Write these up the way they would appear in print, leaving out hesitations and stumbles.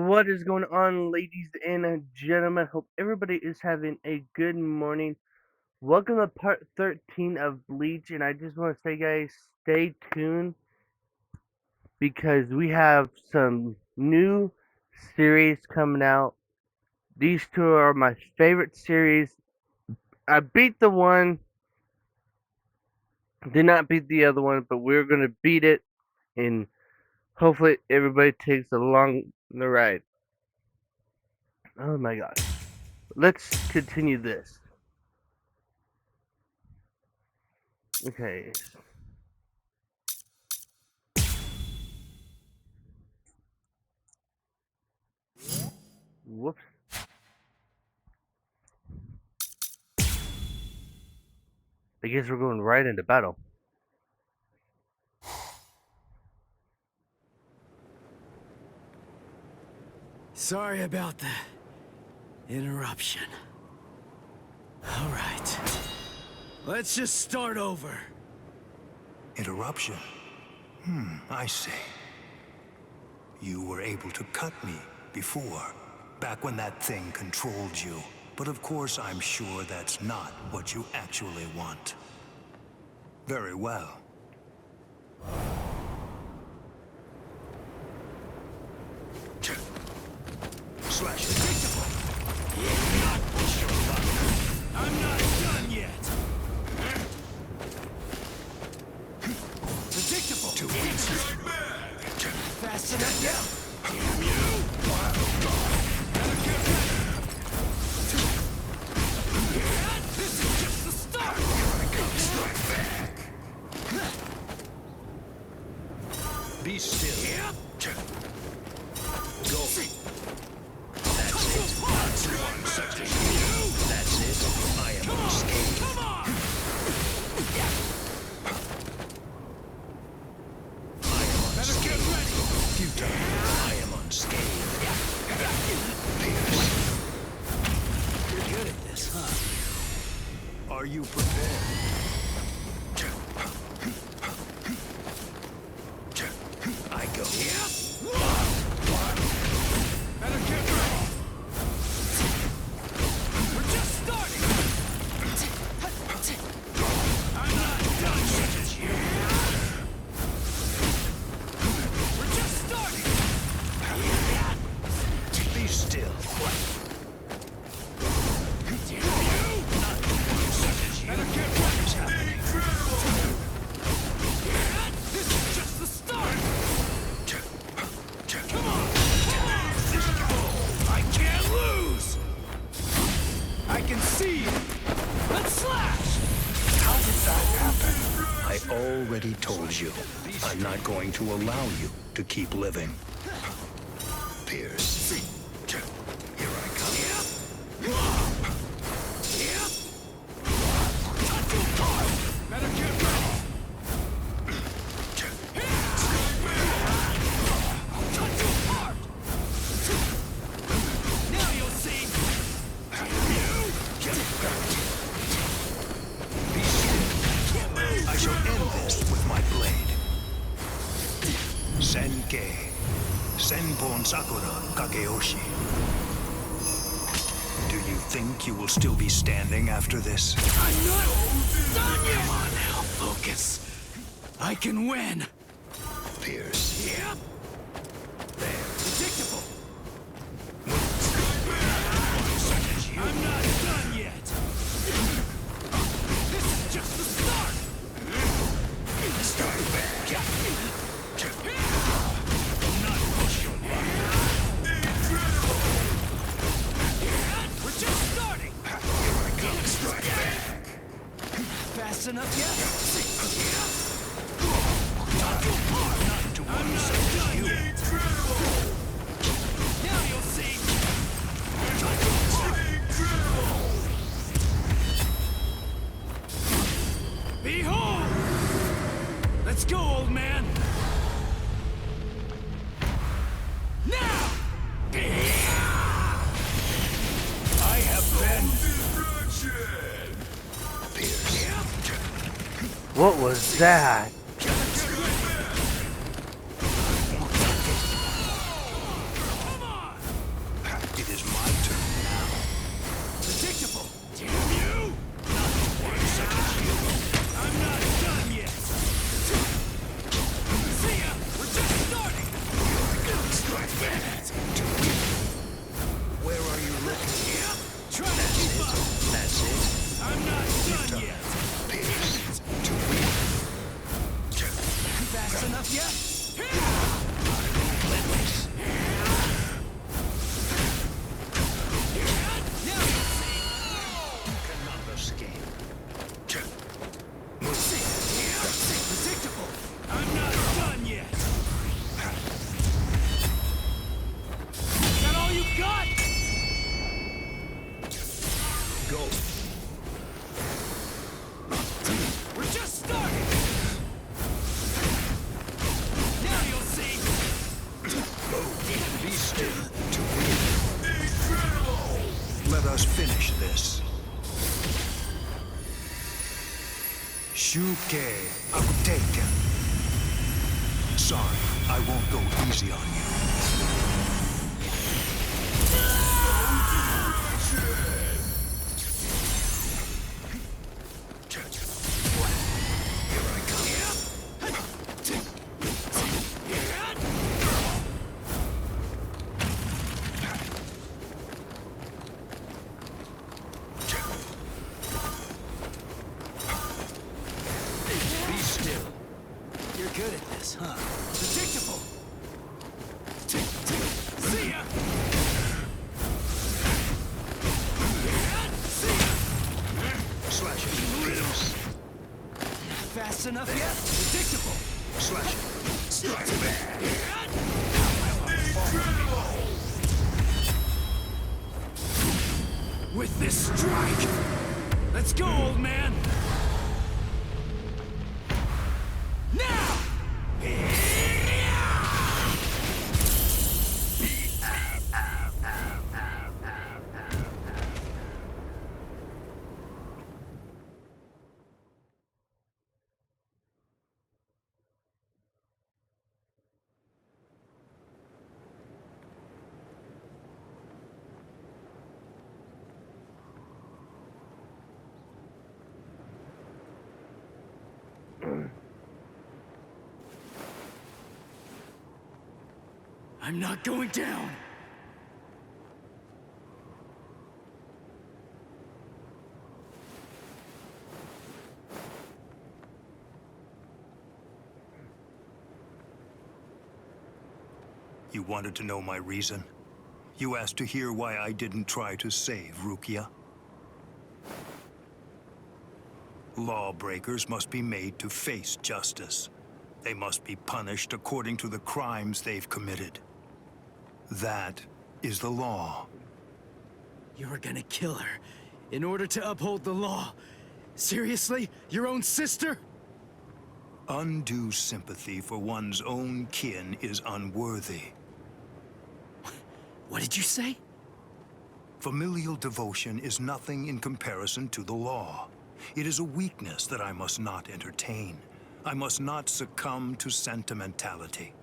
What is going on, ladies and gentlemen? Hope everybody is having a good morning. Welcome to part 13 of Bleach, and I just want to say, guys, stay tuned because we have some new series coming out. These two are my favorite series. I beat the one, did not beat the other one, but we're going to beat it, and hopefully everybody takes along the ride. Oh my gosh. Let's continue this. Okay. Whoops. I guess we're going right into battle. Sorry about the interruption. All right. Let's just start over. Interruption? I see. You were able to cut me before, back when that thing controlled you. But of course, I'm sure that's not what you actually want. Very well. Slash it. I'm not done yet. Predictable. Too easy. Fast enough now. Damn you! This is just the start. Here I come. Strike back. Be still. Yep. Go. That's it. Not one such as you. That's it. I am unscathed. Come on! I am Better get unscathed. ready. Futile. I am unscathed. Pierce. You're good at this, huh? Are you prepared? I go. Better get ready. We're just starting. I'm not done such as you. We're just starting. Be still. Damn you! Not one such as you. Better get What ready. is happening? This is just the start. Come on. I can't lose. I can see you. Let's slash. How did that happen? I already told you. I'm not going to allow you to keep living. Pierce. Here I come. Better get ready. Cut you apart. Now you'll see. Be still. I shall end this with my blade. Senkei. Senpon Sakura Kageyoshi. Do you think you will still be standing after this? I'm not done yet. Come on now, focus. I can win. Pierce. Yep. There. Predictable. Such as you. I'm not done yet. This is just the start. Start back. Not push your luck. We're just starting. Here I come. Strike back. Fast enough yet? Not to I'm one not such as done you. yet. Now you'll see. Behold! Let's go, old man. Now! I have been. Pierce. What was that? Come on! must finish this. Shuke Akuteken. Sorry, I won't go easy on you. You're good at this, huh? Predictable! See ya! See ya! Slash it, ribs. Fast enough yet? Predictable! Slash it. Strike back. With this strike! Let's go, old man! Now! I'm not going down! You wanted to know my reason? You asked to hear why I didn't try to save Rukia? Lawbreakers must be made to face justice. They must be punished according to the crimes they've committed. That is the law. You were gonna kill her in order to uphold the law. Seriously? Your own sister? Undue sympathy for one's own kin is unworthy. What did you say? Familial devotion is nothing in comparison to the law. It is a weakness that I must not entertain. I must not succumb to sentimentality.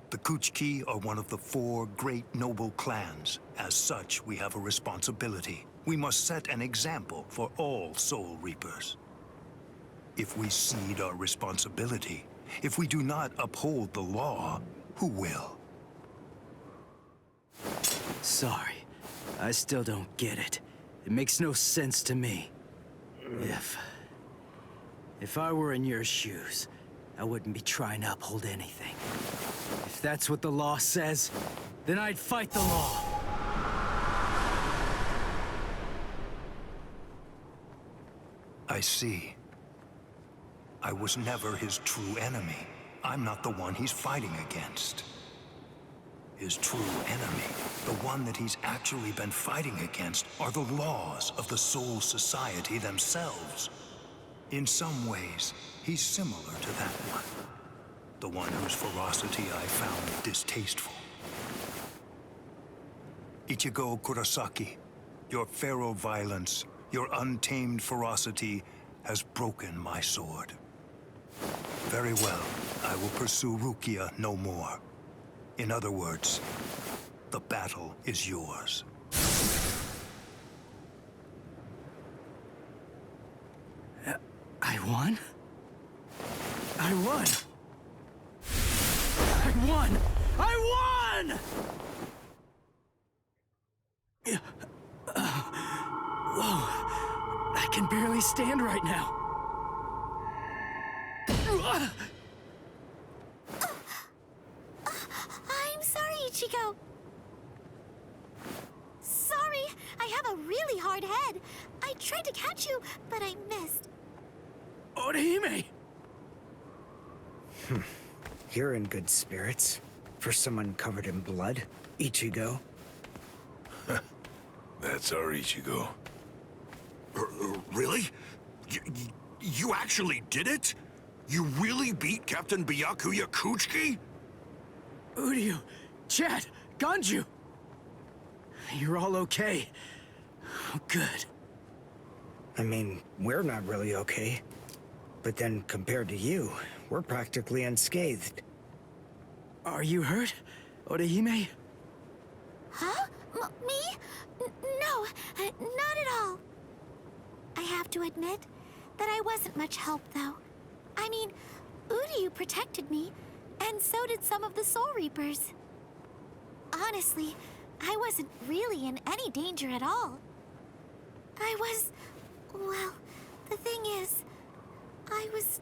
The Kuchki are one of the 4 great noble clans. As such, we have a responsibility. We must set an example for all Soul Reapers. If we cede our responsibility, if we do not uphold the law, who will? Sorry. I still don't get it. It makes no sense to me. If I were in your shoes, I wouldn't be trying to uphold anything. If that's what the law says, then I'd fight the law. I see. I was never his true enemy. I'm not the one he's fighting against. His true enemy, the one that he's actually been fighting against, are the laws of the Soul Society themselves. In some ways, he's similar to that one. The one whose ferocity I found distasteful. Ichigo Kurosaki, your feral violence, your untamed ferocity has broken my sword. Very well, I will pursue Rukia no more. In other words, the battle is yours. I won? I won! I won! I won! Whoa, I can barely stand right now. I'm sorry, Ichigo. Sorry, I have a really hard head. I tried to catch you, but I missed. Orihime! You're in good spirits. For someone covered in blood, Ichigo. That's our Ichigo. Really? You actually did it? You really beat Captain Byakuya Kuchiki? Uryu, Chad, Ganju! You're all okay. Oh, good. I mean, we're not really okay. But then, compared to you, we're practically unscathed. Are you hurt, Orihime? Huh? Me? No, not at all. I have to admit that I wasn't much help, though. I mean, Uryu protected me, and so did some of the Soul Reapers. Honestly, I wasn't really in any danger at all. Well, the thing is, I was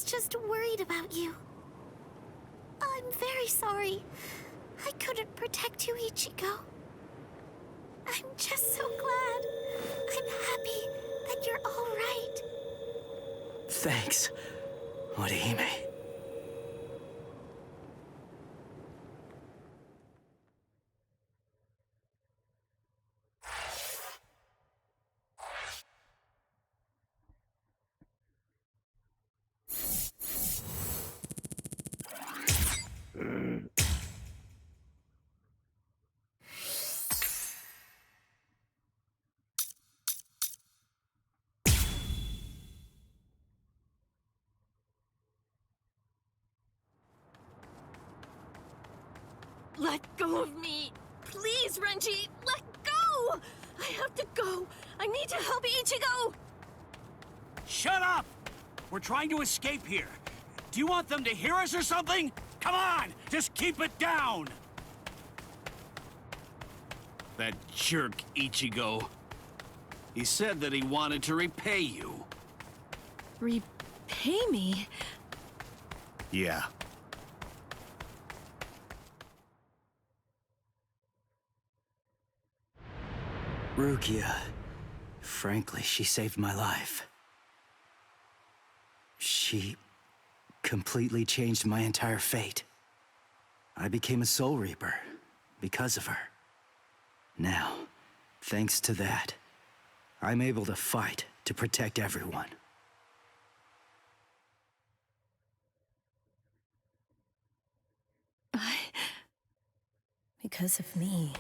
just worried about you. I'm very sorry. I couldn't protect you, Ichigo. I'm just so glad. I'm happy that you're all right. Thanks, Orihime. Let go of me! Please, Renji! Let go! I have to go! I need to help Ichigo! Shut up! We're trying to escape here. Do you want them to hear us or something? Come on! Just keep it down! That jerk Ichigo. He said that he wanted to repay you. Repay me? Yeah. Rukia. Frankly, she saved my life. She completely changed my entire fate. I became a Soul Reaper because of her. Now, thanks to that, I'm able to fight to protect everyone. Because of me,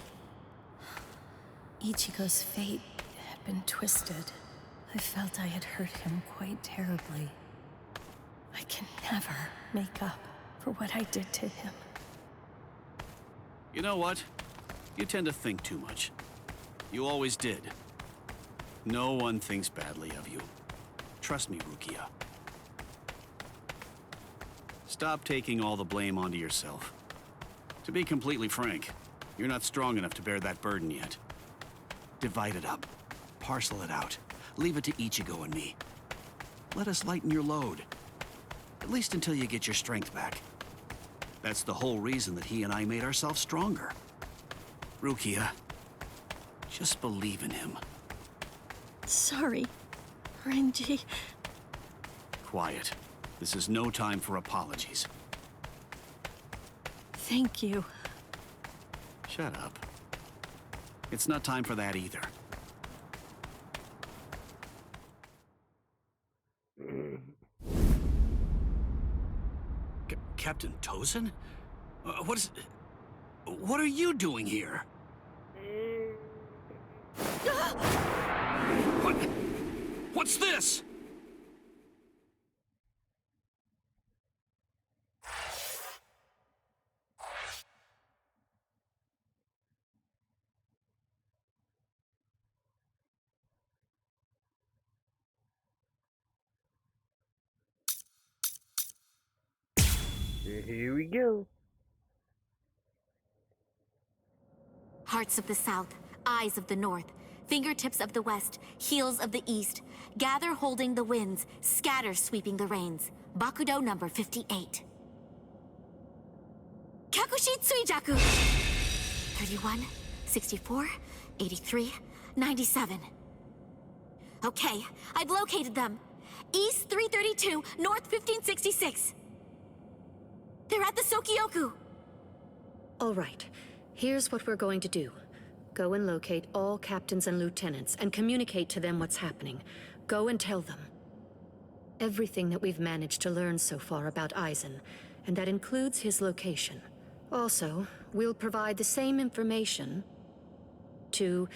Ichigo's fate had been twisted. I felt I had hurt him quite terribly. I can never make up for what I did to him. You know what? You tend to think too much. You always did. No one thinks badly of you. Trust me, Rukia. Stop taking all the blame onto yourself. To be completely frank, you're not strong enough to bear that burden yet. Divide it up. Parcel it out. Leave it to Ichigo and me. Let us lighten your load. At least until you get your strength back. That's the whole reason that he and I made ourselves stronger. Rukia, just believe in him. Sorry, Renji. Quiet. This is no time for apologies. Thank you. Shut up. It's not time for that either. Captain Tozen? What are you doing here? What's this? Here we go. Hearts of the South, eyes of the North, fingertips of the West, heels of the East, gather holding the winds, scatter sweeping the rains. Bakudo number 58. Kakushi Tsuijaku! 31, 64, 83, 97. Okay, I've located them. East 332, North 1566. They're at the Sokioku. All right. Here's what we're going to do. Go and locate all captains and lieutenants and communicate to them what's happening. Go and tell them everything that we've managed to learn so far about Aizen, and that includes his location. Also, we'll provide the same information to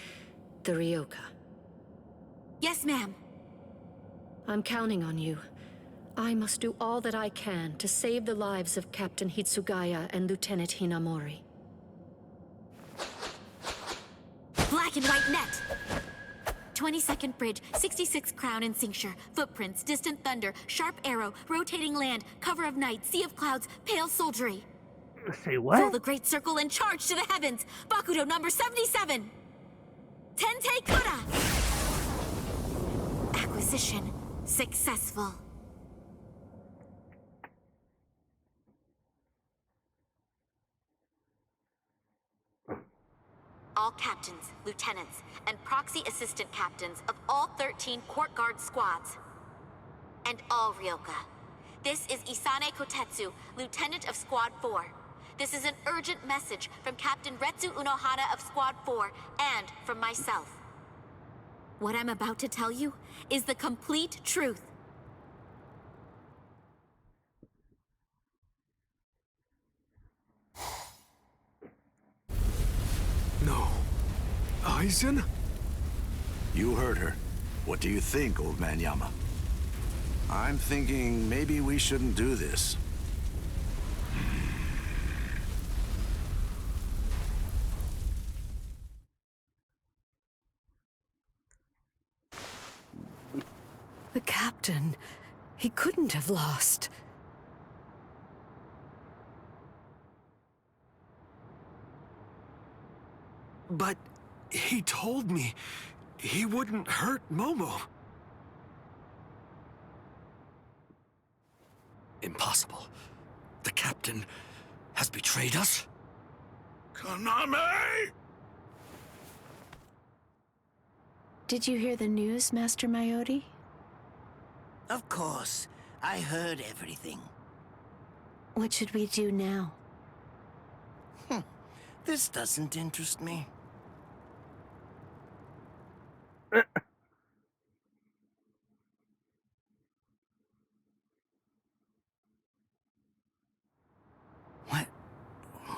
the Ryoka. Yes, ma'am. I'm counting on you. I must do all that I can to save the lives of Captain Hitsugaya and Lieutenant Hinamori. Black and white net! 22nd bridge, 66 crown and cincture, footprints, distant thunder, sharp arrow, rotating land, cover of night, sea of clouds, pale soldiery. Say Fill what? the great circle and charge to the heavens! Bakudo number 77! Tente Kura! Acquisition successful. All captains, lieutenants, and proxy assistant captains of all 13 court guard squads. And all Ryoka. This is Isane Kotetsu, lieutenant of Squad 4. This is an urgent message from Captain Retsu Unohana of Squad 4 and from myself. What I'm about to tell you is the complete truth. No. Aizen? You heard her. What do you think, old man Yama? I'm thinking maybe we shouldn't do this. The captain, he couldn't have lost. But he told me he wouldn't hurt Momo. Impossible. The captain has betrayed us? Kaname! Did you hear the news, Master Mayori? Of course. I heard everything. What should we do now? This doesn't interest me.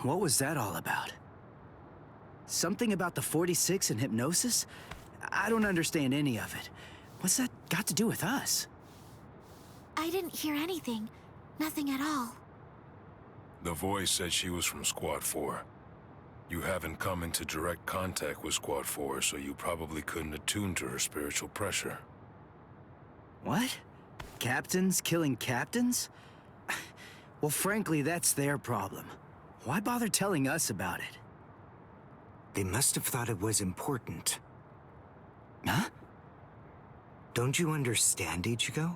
What was that all about? Something about the 46 and hypnosis? I don't understand any of it. What's that got to do with us? I didn't hear anything. Nothing at all. The voice said she was from Squad 4. You haven't come into direct contact with Squad 4, so you probably couldn't attune to her spiritual pressure. What? Captains killing captains? Well, frankly, that's their problem. Why bother telling us about it? They must have thought it was important. Huh? Don't you understand, Ichigo?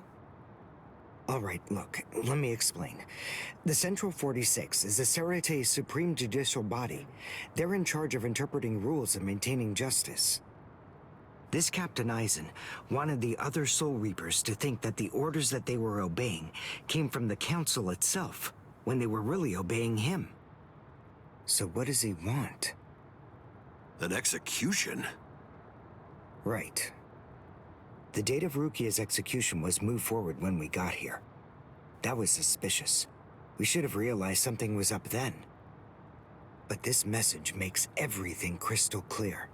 All right, look, let me explain. The Central 46 is the Sarate's supreme judicial body. They're in charge of interpreting rules and maintaining justice. This Captain Aizen wanted the other Soul Reapers to think that the orders that they were obeying came from the Council itself, when they were really obeying him. So what does he want? An execution? Right. The date of Rukia's execution was moved forward when we got here. That was suspicious. We should have realized something was up then. But this message makes everything crystal clear.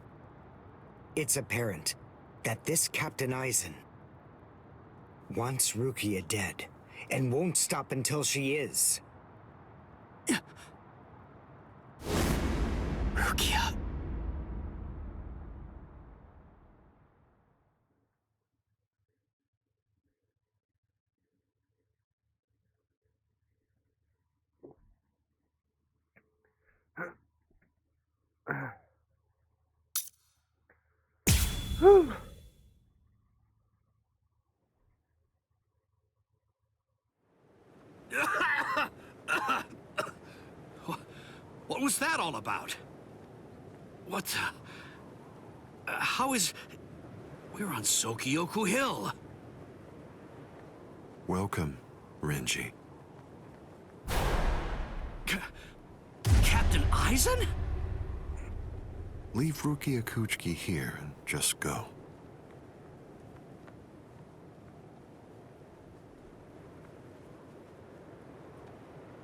It's apparent that this Captain Aizen wants Rukia dead, and won't stop until she is. Rukia. What was that all about? What the... how is... We're on Sokyoku Hill. Welcome, Renji. Captain Aizen? Leave Rukia Kuchiki here and just go.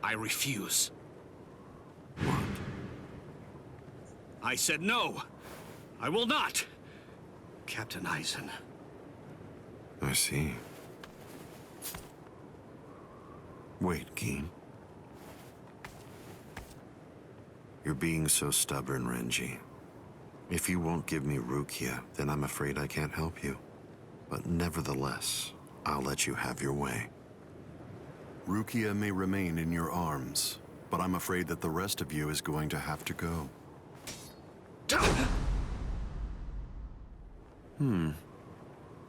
I refuse. I said no. I will not. Captain Eisen. I see. Wait, Geen. You're being so stubborn, Renji. If you won't give me Rukia, then I'm afraid I can't help you. But nevertheless, I'll let you have your way. Rukia may remain in your arms, but I'm afraid that the rest of you is going to have to go.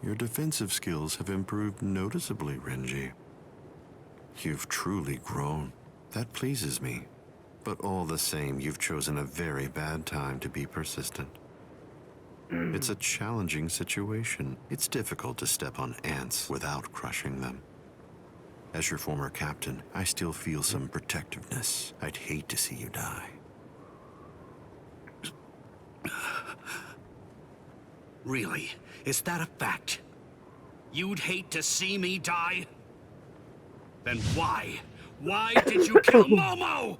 Your defensive skills have improved noticeably, Renji. You've truly grown. That pleases me. But all the same, you've chosen a very bad time to be persistent. It's a challenging situation. It's difficult to step on ants without crushing them. As your former captain, I still feel some protectiveness. I'd hate to see you die. Really? Is that a fact? You'd hate to see me die? Then why? Why did you kill Momo?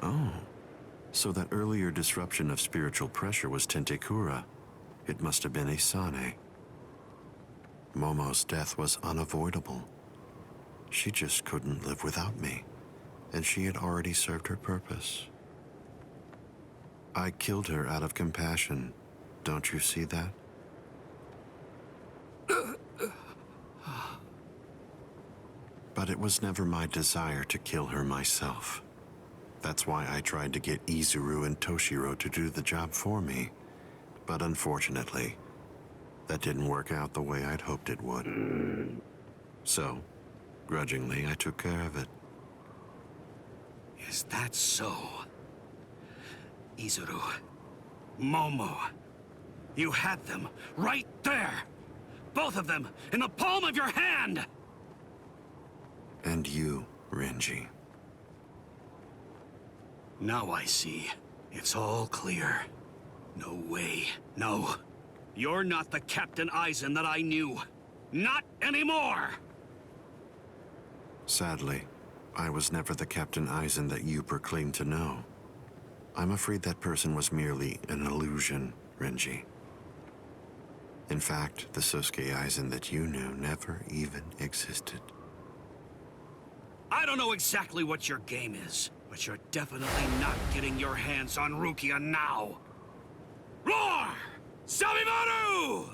Oh, so that earlier disruption of spiritual pressure was Tentekura. It must have been Isane. Momo's death was unavoidable. She just couldn't live without me, and she had already served her purpose. I killed her out of compassion. Don't you see that? But it was never my desire to kill her myself. That's why I tried to get Izuru and Toshiro to do the job for me. But unfortunately, that didn't work out the way I'd hoped it would. So, grudgingly, I took care of it. Is that so? Izuru, Momo, you had them right there! Both of them in the palm of your hand! And you, Renji. Now I see. It's all clear. No way. No. You're not the Captain Eisen that I knew. Not anymore! Sadly, I was never the Captain Eisen that you proclaimed to know. I'm afraid that person was merely an illusion, Renji. In fact, the Sosuke Eisen that you knew never even existed. I don't know exactly what your game is, but you're definitely not getting your hands on Rukia now. Roar! Sabimaru!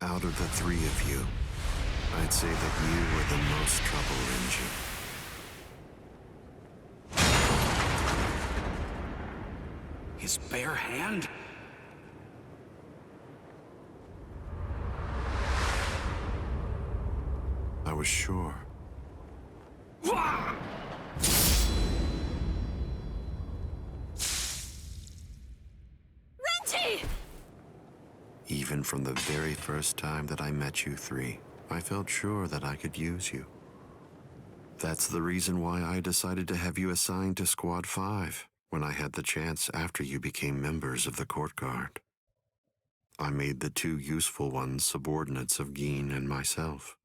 Out of the three of you, I'd say that you were the most trouble, Renji. His bare hand? I was sure. Renji! Even from the very first time that I met you three, I felt sure that I could use you. That's the reason why I decided to have you assigned to Squad 5 when I had the chance after you became members of the Court Guard. I made the two useful ones subordinates of Geen and myself,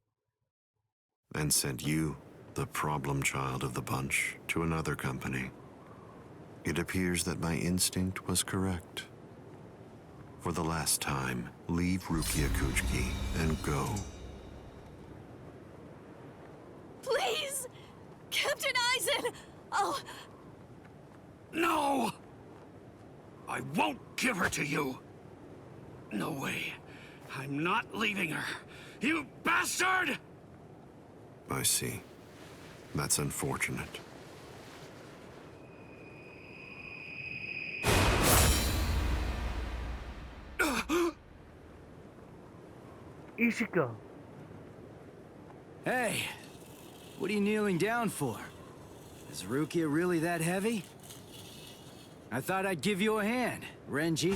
and sent you, the problem child of the bunch, to another company. It appears that my instinct was correct. For the last time, leave Rukia Kuchiki and go. Please! Captain Eisen! Oh... No! I won't give her to you! No way. I'm not leaving her. You bastard! I see. That's unfortunate. Ishiko. Hey, what are you kneeling down for? Is Rukia really that heavy? I thought I'd give you a hand, Renji.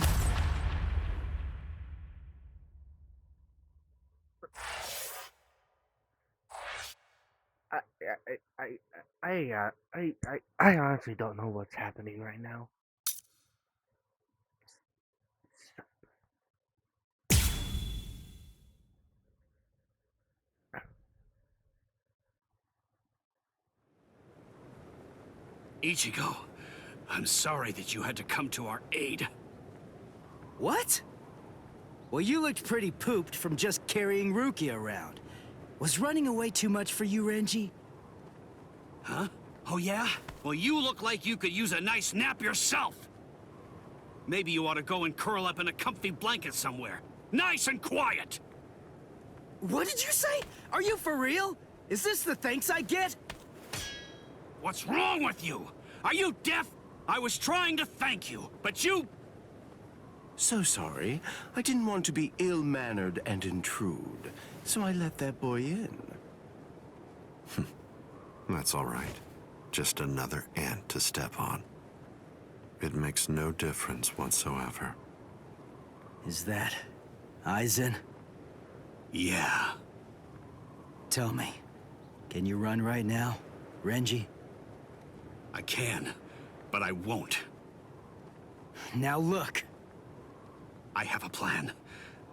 I honestly don't know what's happening right now. Ichigo, I'm sorry that you had to come to our aid. What? Well, you looked pretty pooped from just carrying Rukia around. Was running away too much for you, Renji? Huh? Oh yeah? Well, you look like you could use a nice nap yourself. Maybe you ought to go and curl up in a comfy blanket somewhere. Nice and quiet! What did you say? Are you for real? Is this the thanks I get? What's wrong with you? Are you deaf? I was trying to thank you, but you... So sorry. I didn't want to be ill-mannered and intrude, so I let that boy in. That's all right. Just another ant to step on. It makes no difference whatsoever. Is that Aizen? Yeah. Tell me, can you run right now, Renji? I can, but I won't. Now look. I have a plan.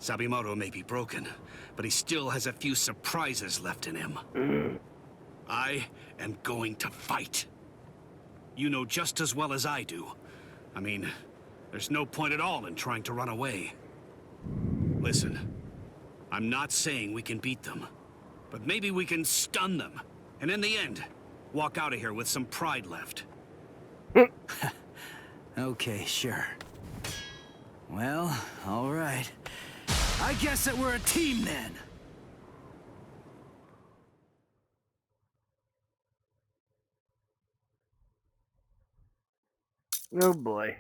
Sabimoto may be broken, but he still has a few surprises left in him. I am going to fight. You know just as well as I do. I mean, there's no point at all in trying to run away. Listen, I'm not saying we can beat them, but maybe we can stun them, and in the end, walk out of here with some pride left. Okay, sure. Well, all right. I guess that we're a team then. Oh boy.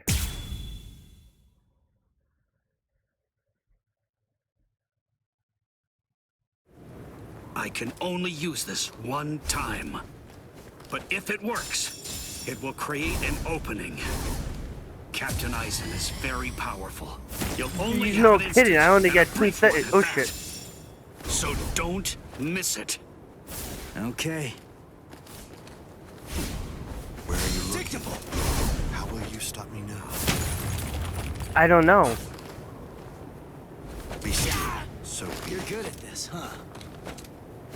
I can only use this one time. But if it works, it will create an opening. Captain Aizen is very powerful. You'll only have no an kidding, instant I only and got a 2 brief one seconds. at Oh that. shit. So don't miss it. Okay. Where are you looking? How will you stop me now? I don't know. Be still. So be You're good at this, huh?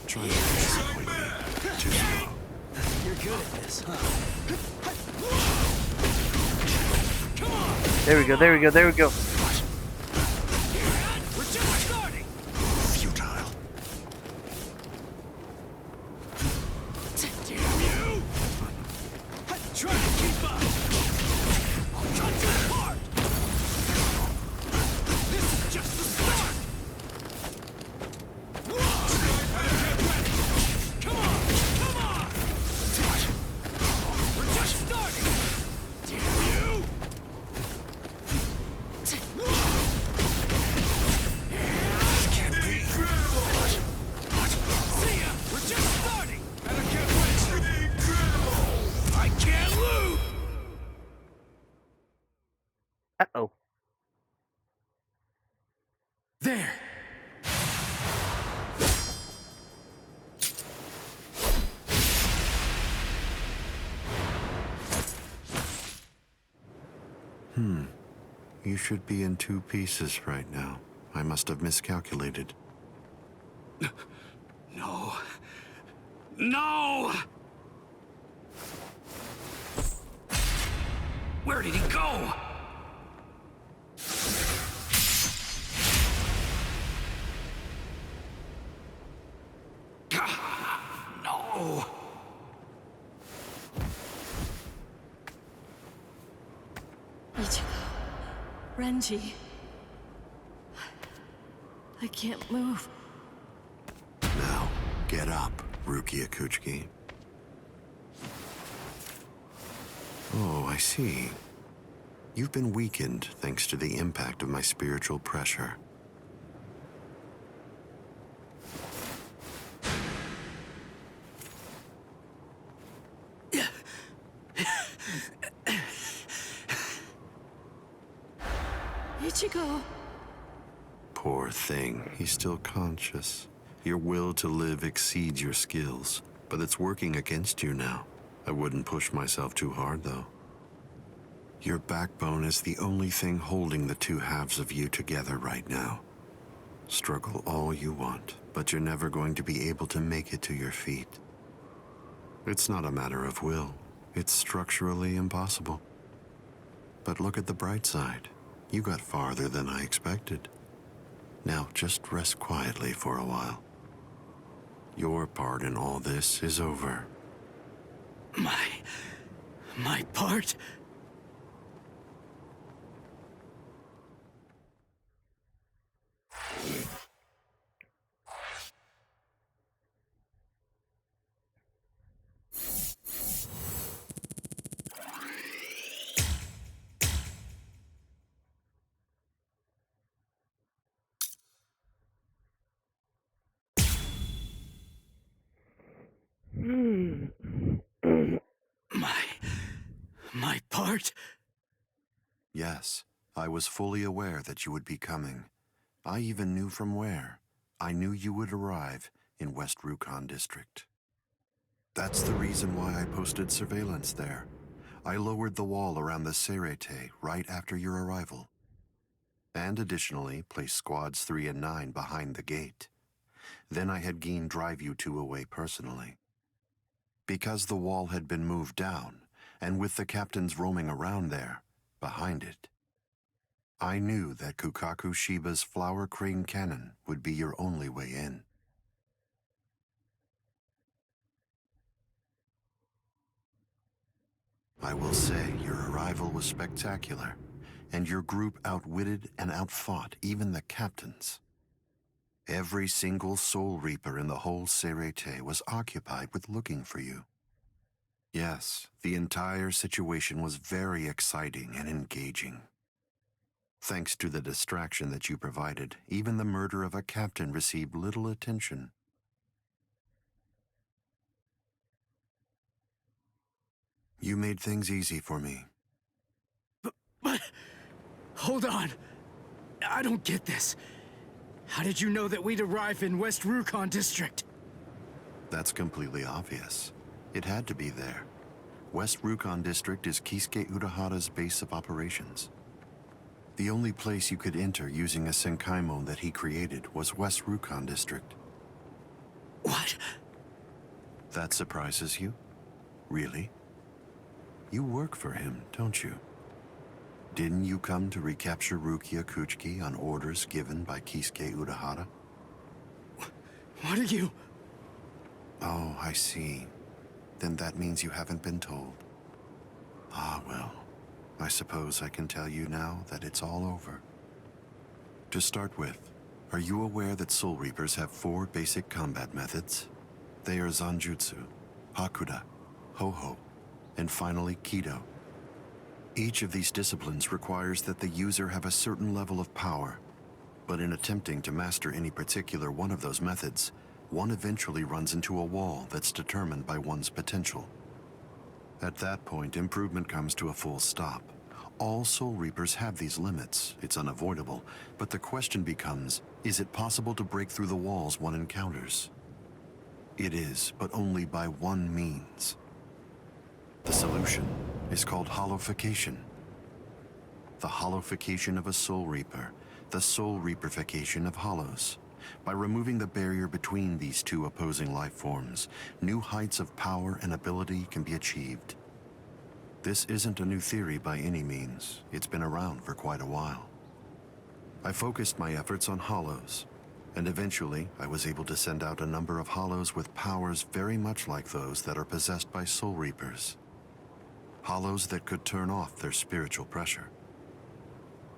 Try to disappoint me. Too slow. You're good at this, huh? There we go, there we go, there we go. We're just starting. Futile. Damn you! Try to keep up. I'll cut you apart. This is just the start. Come on, come on! We're just starting. Damn you! Can't be. See ya! We're just starting! And I can't wait! I can't lose! Uh-oh. There. You should be in 2 pieces right now. I must have miscalculated. No. No! Where did he go? No! Ichigo. Renji. I can't move. Now, get up, Rukia Kuchiki. Oh, I see. You've been weakened thanks to the impact of my spiritual pressure. Ichigo. Poor thing, he's still conscious. Your will to live exceeds your skills, but it's working against you now. I wouldn't push myself too hard, though. Your backbone is the only thing holding the 2 halves of you together right now. Struggle all you want, but you're never going to be able to make it to your feet. It's not a matter of will. It's structurally impossible. But look at the bright side. You got farther than I expected. Now just rest quietly for a while. Your part in all this is over. My part? My part? Yes, I was fully aware that you would be coming. I even knew from where. I knew you would arrive in West Rukon District. That's the reason why I posted surveillance there. I lowered the wall around the Serete right after your arrival. And additionally, placed squads 3 and 9 behind the gate. Then I had Geen drive you two away personally. Because the wall had been moved down, and with the captains roaming around there, behind it, I knew that Kukaku Shiba's flower crane cannon would be your only way in. I will say your arrival was spectacular, and your group outwitted and outfought even the captains. Every single Soul Reaper in the whole Serete was occupied with looking for you. Yes, the entire situation was very exciting and engaging. Thanks to the distraction that you provided, even the murder of a captain received little attention. You made things easy for me. But hold on. I don't get this. How did you know that we'd arrive in West Rukon District? That's completely obvious. It had to be there. West Rukon District is Kisuke Urahara's base of operations. The only place you could enter using a Senkaimon that he created was West Rukon District. What? That surprises you? Really? You work for him, don't you? Didn't you come to recapture Rukia Kuchiki on orders given by Kisuke Urahara? What are you... Oh, I see. Then that means you haven't been told. Ah, well. I suppose I can tell you now that it's all over. To start with, are you aware that Soul Reapers have 4 basic combat methods? They are Zanjutsu, Hakuda, Ho-Ho, and finally Kido. Each of these disciplines requires that the user have a certain level of power, but in attempting to master any particular one of those methods, one eventually runs into a wall that's determined by one's potential. At that point, improvement comes to a full stop. All Soul Reapers have these limits. It's unavoidable, but the question becomes, is it possible to break through the walls one encounters? It is, but only by one means. The solution is called hollowification. The hollowification of a Soul Reaper, the Soul Reaperification of hollows. By removing the barrier between these two opposing life forms, new heights of power and ability can be achieved. This isn't a new theory by any means. It's been around for quite a while. I focused my efforts on hollows, and eventually I was able to send out a number of hollows with powers very much like those that are possessed by Soul Reapers. Hollows that could turn off their spiritual pressure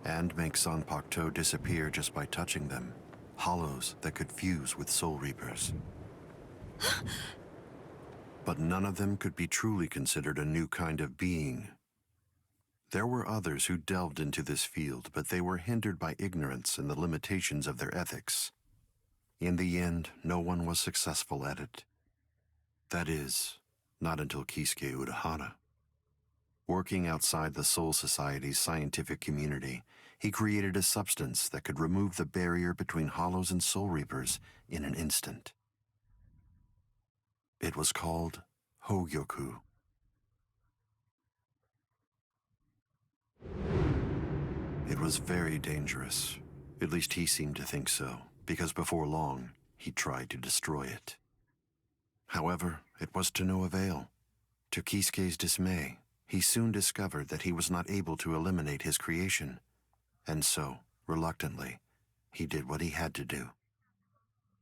and make Zanpakuto disappear just by touching them. Hollows that could fuse with Soul Reapers. But none of them could be truly considered a new kind of being. There were others who delved into this field, but they were hindered by ignorance and the limitations of their ethics. In the end, no one was successful at it. That is, not until Kisuke Urahara. Working outside the Soul Society's scientific community, he created a substance that could remove the barrier between hollows and Soul Reapers in an instant. It was called Hogyoku. It was very dangerous. At least he seemed to think so, because before long, he tried to destroy it. However, it was to no avail. To Kisuke's dismay, he soon discovered that he was not able to eliminate his creation, and so, reluctantly, he did what he had to do.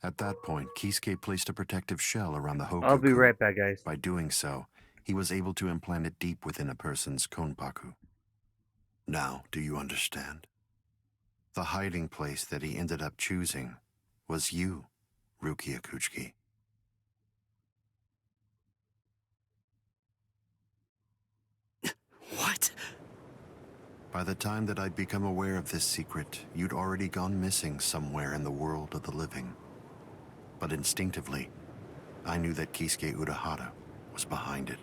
At that point, Kisuke placed a protective shell around the I'll be Hogyoku. right back, guys. By doing so, he was able to implant it deep within a person's konpaku. Now, do you understand? The hiding place that he ended up choosing was you, Rukia Kuchiki. What? By the time that I'd become aware of this secret, you'd already gone missing somewhere in the world of the living. But instinctively, I knew that Kisuke Urahara was behind it.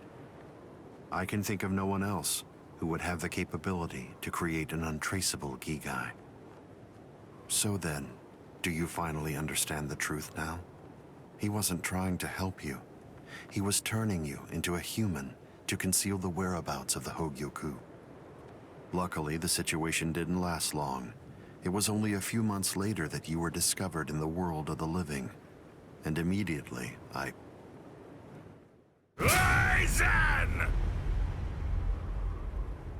I can think of no one else who would have the capability to create an untraceable Gigai. So then, do you finally understand the truth now? He wasn't trying to help you. He was turning you into a human to conceal the whereabouts of the Hogyoku. Luckily, the situation didn't last long. It was only a few months later that you were discovered in the world of the living. And immediately, Aizen!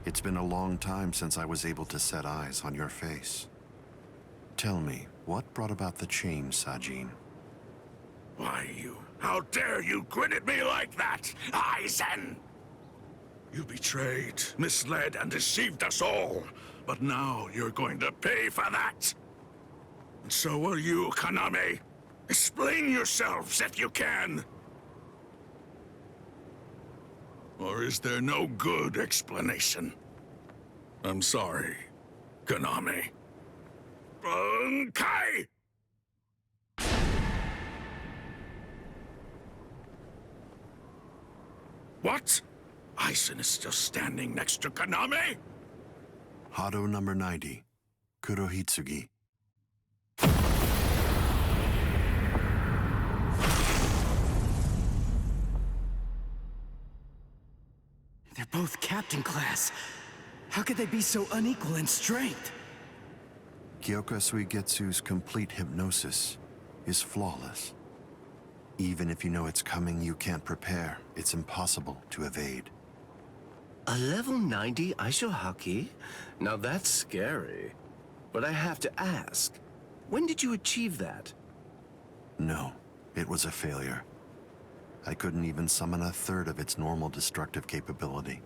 It's been a long time since I was able to set eyes on your face. Tell me, what brought about the change, Sajin? Why, how dare you grin at me like that, Aizen? You betrayed, misled, and deceived us all. But now you're going to pay for that. And so will you, Kaname. Explain yourselves if you can. Or is there no good explanation? I'm sorry, Kaname. Bunkai! What? Aizen is still standing next to Kaname? Hado number 90, Kurohitsugi. They're both captain class. How could they be so unequal in strength? Kyoka Suigetsu's complete hypnosis is flawless. Even if you know it's coming, you can't prepare. It's impossible to evade. A level 90 Aisho Haki? Now that's scary. But I have to ask, when did you achieve that? No, it was a failure. I couldn't even summon a third of its normal destructive capability.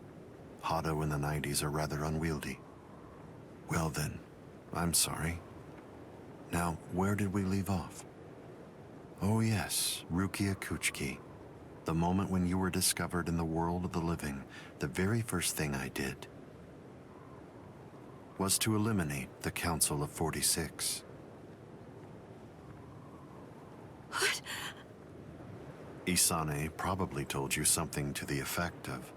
Hado in the 90s are rather unwieldy. Well then, I'm sorry. Now, where did we leave off? Oh yes, Rukia Kuchiki. The moment when you were discovered in the world of the living, the very first thing I did was to eliminate the Council of 46. What? Isane probably told you something to the effect of,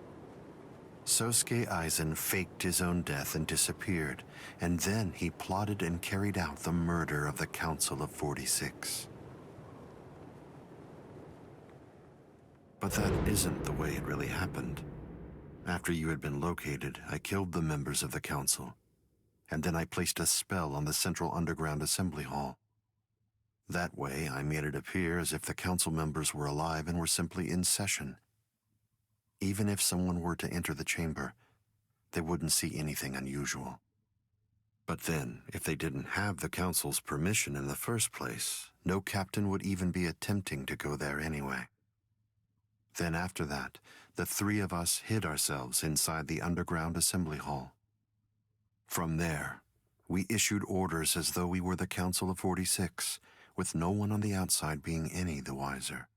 Sosuke Aizen faked his own death and disappeared, and then he plotted and carried out the murder of the Council of 46. But that isn't the way it really happened. After you had been located, I killed the members of the Council, and then I placed a spell on the Central Underground Assembly Hall. That way, I made it appear as if the Council members were alive and were simply in session. Even if someone were to enter the chamber, they wouldn't see anything unusual. But then, if they didn't have the Council's permission in the first place, no captain would even be attempting to go there anyway. Then after that, the three of us hid ourselves inside the underground assembly hall. From there, we issued orders as though we were the Council of 46, with no one on the outside being any the wiser.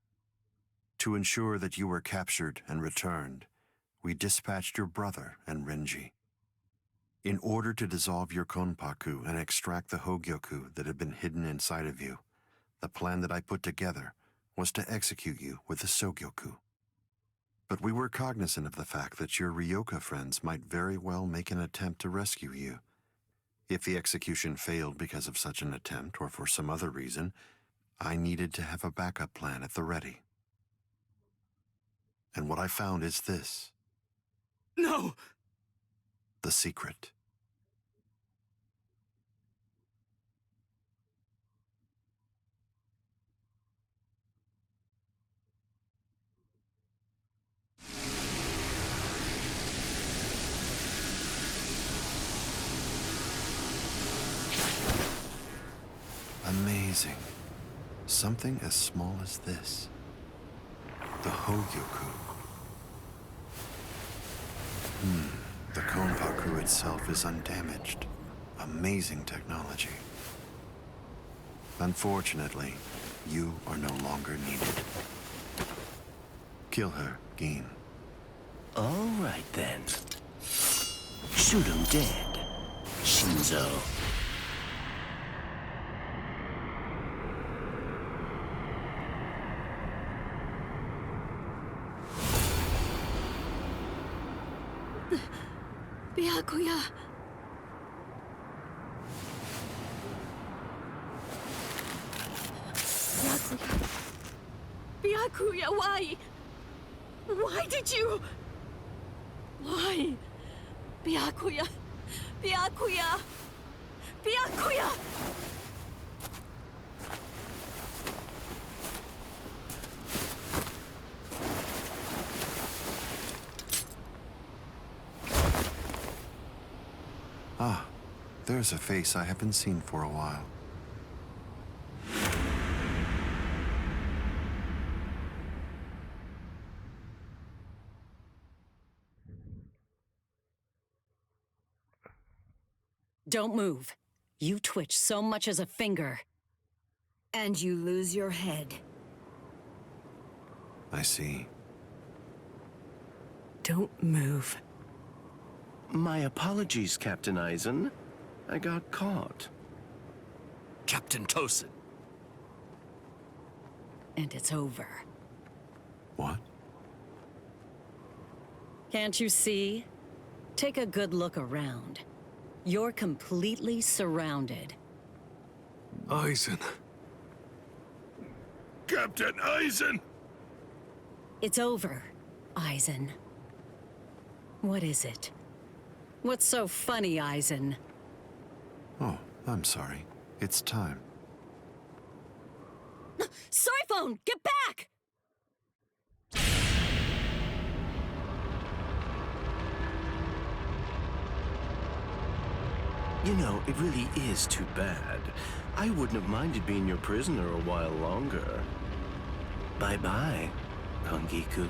To ensure that you were captured and returned, we dispatched your brother and Renji. In order to dissolve your konpaku and extract the Hogyoku that had been hidden inside of you, the plan that I put together was to execute you with the Sogyoku. But we were cognizant of the fact that your Ryoka friends might very well make an attempt to rescue you. If the execution failed because of such an attempt or for some other reason, I needed to have a backup plan at the ready. And what I found is this. No! The secret. Amazing. Something as small as this. The Hogyoku. The Konpaku itself is undamaged. Amazing technology. Unfortunately, you are no longer needed. Kill her, Gin. All right, then. Shoot him dead, Shinzo. Byakuya. Byakuya, why? Why did you? Why? Byakuya. Byakuya. Byakuya. Ah, there's a face I haven't seen for a while. Don't move. You twitch so much as a finger. And you lose your head. I see. Don't move. My apologies, Captain Eisen. I got caught. Captain Tosin. And it's over. What? Can't you see? Take a good look around. You're completely surrounded. Eisen. Captain Eisen! It's over, Eisen. What is it? What's so funny, Eisen? Oh, I'm sorry. It's time. Soiphone, get back! You know, it really is too bad. I wouldn't have minded being your prisoner a while longer. Bye-bye, Kongiku.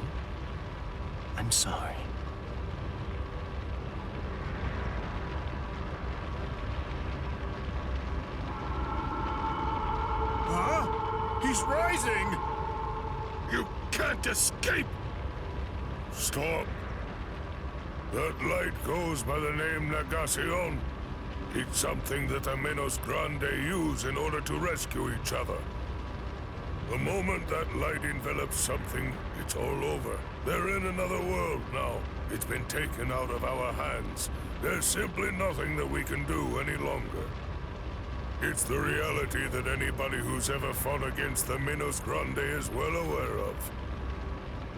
I'm sorry. Huh? He's rising! You can't escape! Stop. That light goes by the name Negacion. It's something that the Menos Grande use in order to rescue each other. The moment that light envelops something, it's all over. They're in another world now. It's been taken out of our hands. There's simply nothing that we can do any longer. It's the reality that anybody who's ever fought against the Menos Grande is well aware of.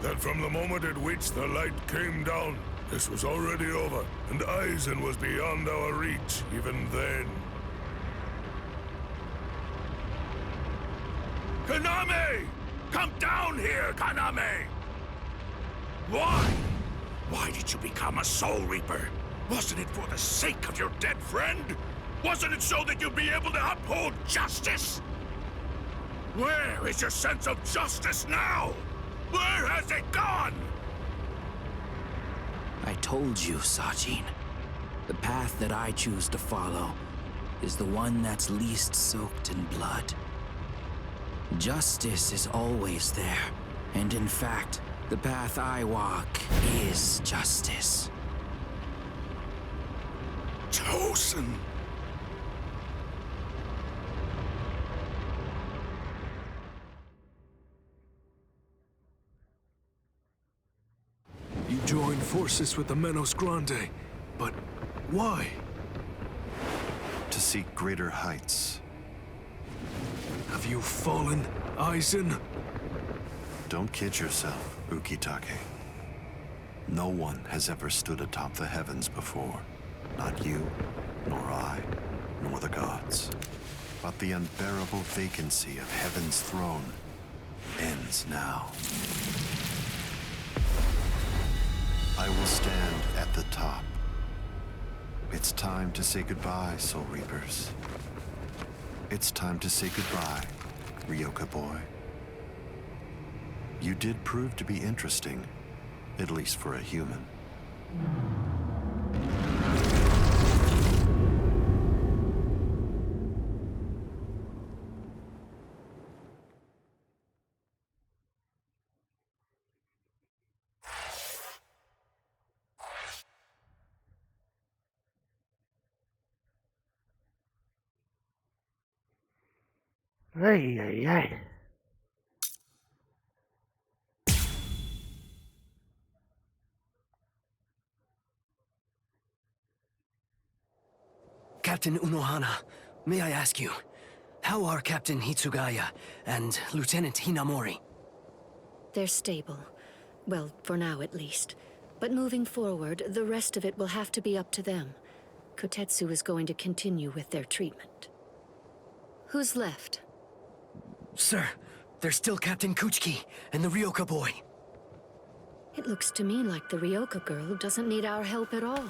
That from the moment at which the light came down, this was already over, and Eisen was beyond our reach even then. Kaname! Come down here, Kaname! Why? Why did you become a Soul Reaper? Wasn't it for the sake of your dead friend? Wasn't it so that you'd be able to uphold justice? Where is your sense of justice now? Where has it gone? I told you, Sajin. The path that I choose to follow is the one that's least soaked in blood. Justice is always there, and in fact, the path I walk is justice. Tosin! You joined forces with the Menos Grande, but why? To seek greater heights. Have you fallen, Eisen? Don't kid yourself, Ukitake. No one has ever stood atop the heavens before. Not you, nor I, nor the gods. But the unbearable vacancy of heaven's throne ends now. I will stand at the top. It's time to say goodbye, Soul Reapers. It's time to say goodbye, Ryoka boy. You did prove to be interesting, at least for a human. Ay, ay, ay. Captain Unohana, may I ask you, how are Captain Hitsugaya and Lieutenant Hinamori? They're stable. Well, for now at least. But moving forward, the rest of it will have to be up to them. Kotetsu is going to continue with their treatment. Who's left? Sir, there's still Captain Kuchiki and the Ryoka boy. It looks to me like the Ryoka girl doesn't need our help at all.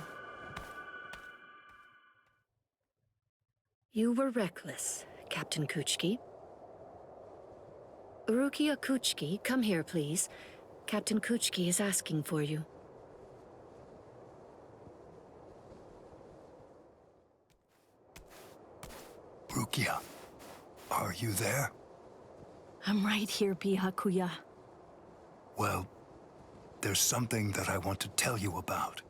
You were reckless, Captain Kuchiki. Rukia Kuchiki, come here, please. Captain Kuchiki is asking for you. Rukia, are you there? I'm right here, Byakuya. Well, there's something that I want to tell you about.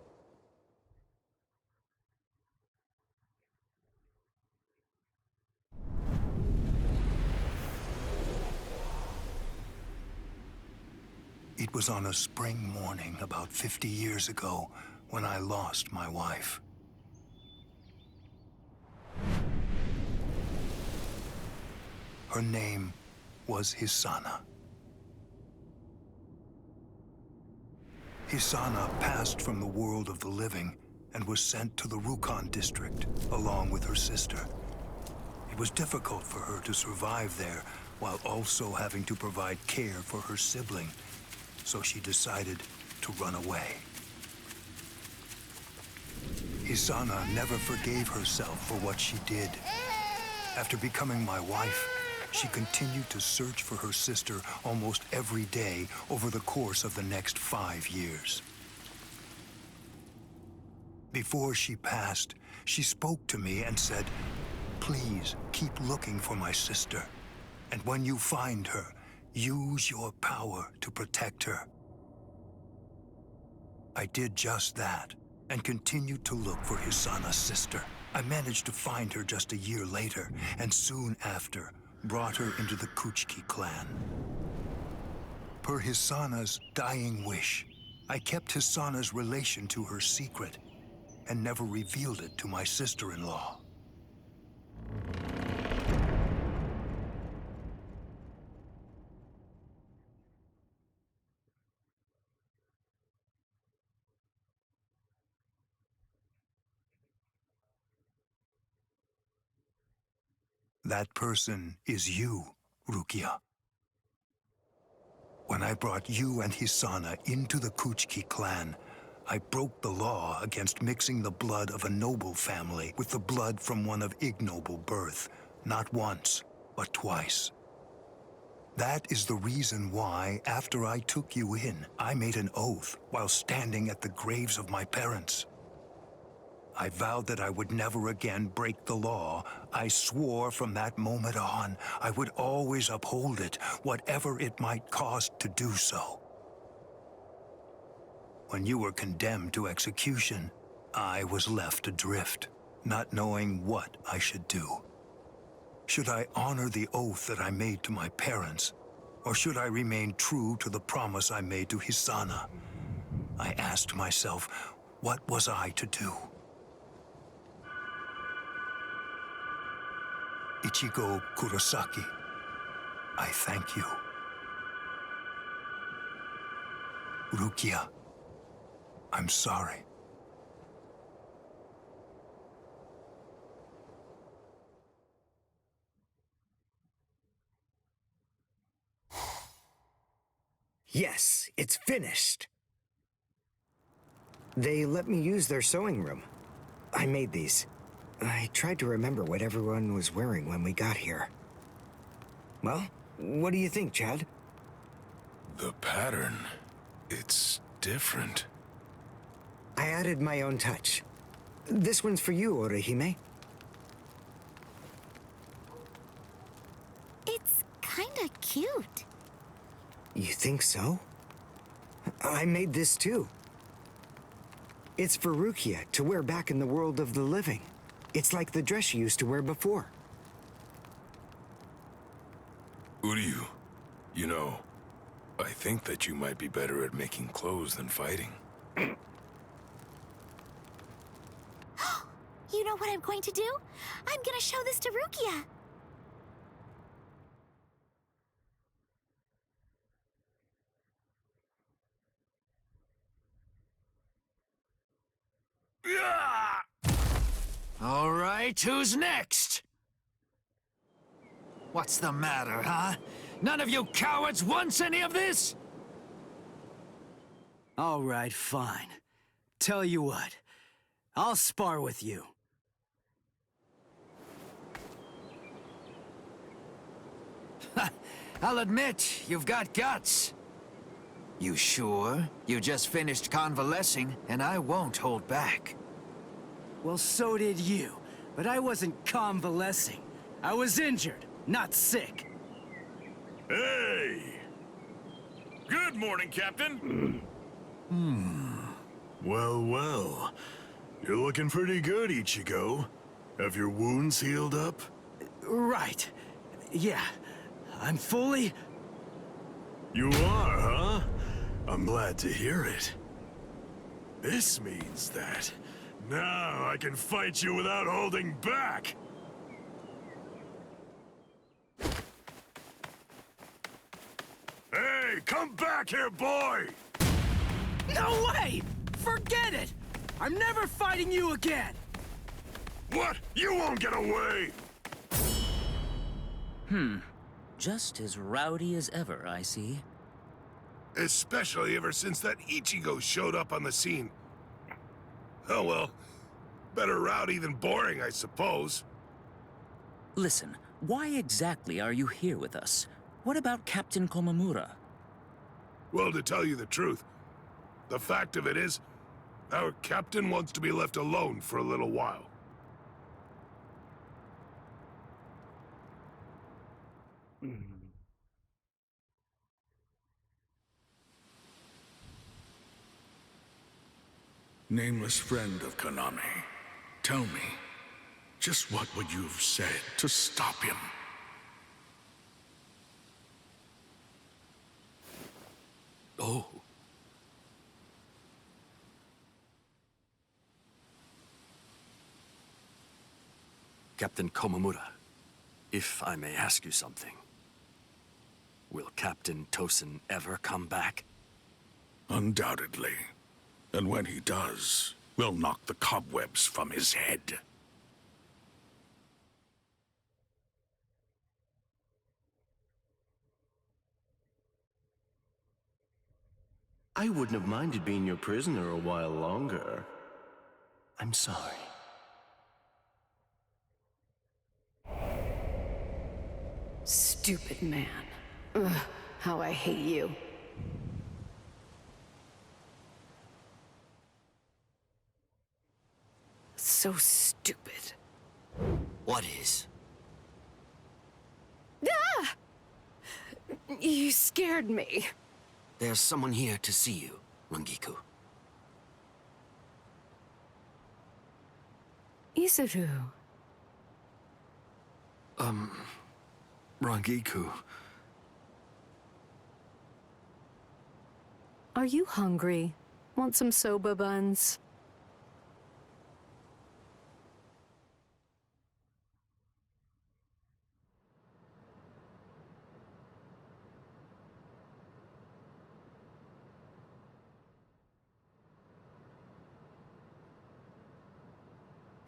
It was on a spring morning about 50 years ago when I lost my wife. Her name was Hisana. Hisana passed from the world of the living and was sent to the Rukon district along with her sister. It was difficult for her to survive there while also having to provide care for her sibling, so she decided to run away. Hisana never forgave herself for what she did. After becoming my wife, she continued to search for her sister almost every day over the course of the next 5 years. Before she passed, she spoke to me and said, "Please keep looking for my sister, and when you find her, use your power to protect her." I did just that, and continued to look for Hisana's sister. I managed to find her just a year later, and soon after, brought her into the Kuchiki clan. Per Hisana's dying wish, I kept Hisana's relation to her secret, and never revealed it to my sister-in-law. That person is you, Rukia. When I brought you and Hisana into the Kuchiki clan, I broke the law against mixing the blood of a noble family with the blood from one of ignoble birth, not once, but twice. That is the reason why, after I took you in, I made an oath while standing at the graves of my parents. I vowed that I would never again break the law. I swore from that moment on, I would always uphold it, whatever it might cost to do so. When you were condemned to execution, I was left adrift, not knowing what I should do. Should I honor the oath that I made to my parents, or should I remain true to the promise I made to Hisana? I asked myself, what was I to do? Ichigo Kurosaki, I thank you. Rukia, I'm sorry. Yes, it's finished. They let me use their sewing room. I made these. I tried to remember what everyone was wearing when we got here. Well, what do you think, Chad? The pattern, it's different. I added my own touch. This one's for you, Orihime. It's kinda cute. You think so? I made this too. It's for Rukia to wear back in the world of the living. It's like the dress she used to wear before. Uryu, you know, I think that you might be better at making clothes than fighting. You know what I'm going to do? I'm gonna show this to Rukia. All right, who's next? What's the matter, huh? None of you cowards wants any of this? All right, fine. Tell you what, I'll spar with you. I'll admit, you've got guts. You sure? You just finished convalescing, and I won't hold back. Well, so did you, but I wasn't convalescing. I was injured, not sick. Hey! Good morning, Captain. Well, well. You're looking pretty good, Ichigo. Have your wounds healed up? Right. Yeah. I'm fully... You are, huh? I'm glad to hear it. This means that now I can fight you without holding back! Hey, come back here, boy! No way! Forget it! I'm never fighting you again! What? You won't get away! Just as rowdy as ever, I see. Especially ever since that Ichigo showed up on the scene. Oh well, better rowdy than boring, I suppose. Listen, why exactly are you here with us? What about Captain Komamura? Well, to tell you the truth, the fact of it is, our captain wants to be left alone for a little while. Nameless friend of Konami, tell me, just what would you have said to stop him? Oh. Captain Komamura, if I may ask you something. Will Captain Tosin ever come back? Undoubtedly. And when he does, we'll knock the cobwebs from his head. I wouldn't have minded being your prisoner a while longer. I'm sorry. Stupid man. Ugh, how I hate you. So stupid. What is? Ah! You scared me. There's someone here to see you, Rangiku. Isuru. Rangiku. Are you hungry? Want some soba buns?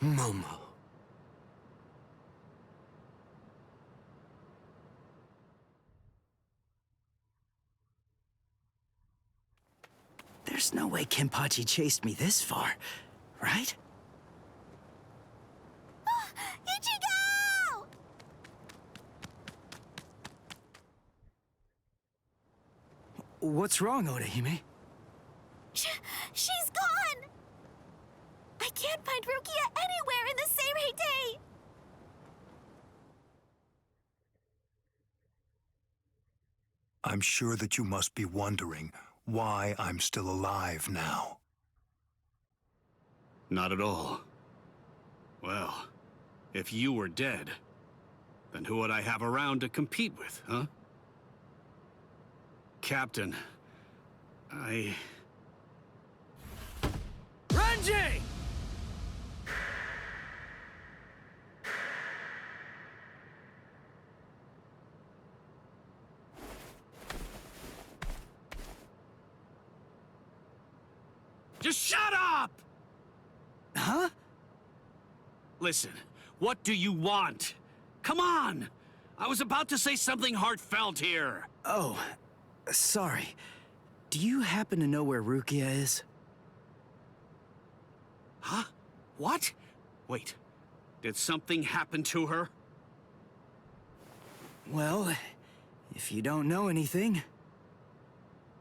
Momo. There's no way Kenpachi chased me this far, right? What's wrong, Odahime? She's gone! I can't find Rukia anywhere in the Seirei. I'm sure that you must be wondering why I'm still alive now. Not at all. Well, if you were dead, then who would I have around to compete with, huh? Captain, Renji! Just shut up! Huh? Listen, what do you want? Come on! I was about to say something heartfelt here. Oh, sorry. Do you happen to know where Rukia is? Huh? What? Wait, did something happen to her? Well, if you don't know anything...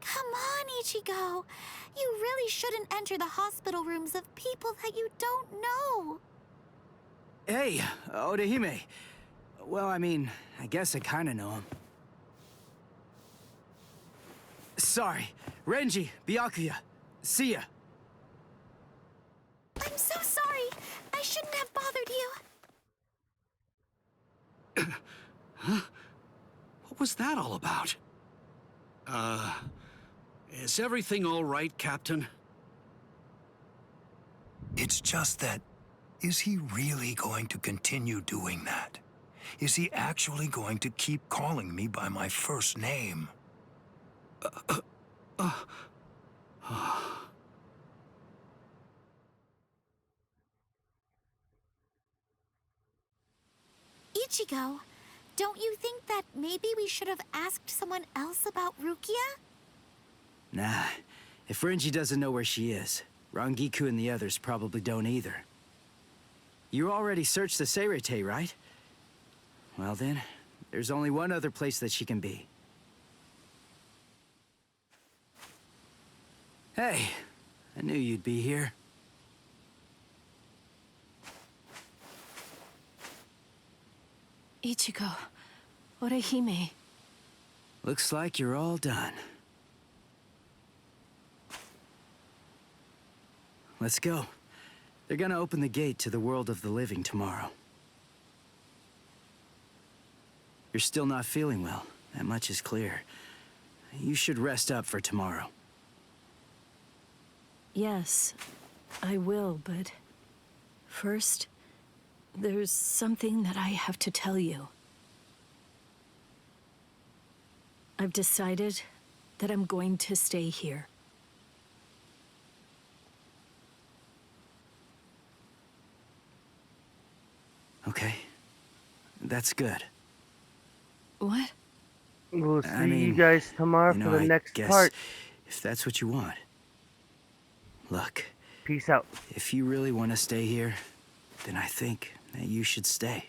Come on, Ichigo. You really shouldn't enter the hospital rooms of people that you don't know. Hey, Odahime. Well, I mean, I guess I kinda know him. Sorry. Renji, Byakuya. See ya. I'm so sorry. I shouldn't have bothered you. Huh? What was that all about? Is everything all right, Captain? It's just that, is he really going to continue doing that? Is he actually going to keep calling me by my first name? Ichigo, don't you think that maybe we should have asked someone else about Rukia? Nah. If Renji doesn't know where she is, Rangiku and the others probably don't either. You already searched the Seirei, right? Well then, there's only one other place that she can be. Hey, I knew you'd be here. Ichigo, Orihime. Looks like you're all done. Let's go. They're gonna open the gate to the world of the living tomorrow. You're still not feeling well. That much is clear. You should rest up for tomorrow. Yes, I will, but first, there's something that I have to tell you. I've decided that I'm going to stay here. Okay. That's good. What? We'll see you guys tomorrow for the next part. If that's what you want. Look. Peace out. If you really want to stay here, then I think that you should stay.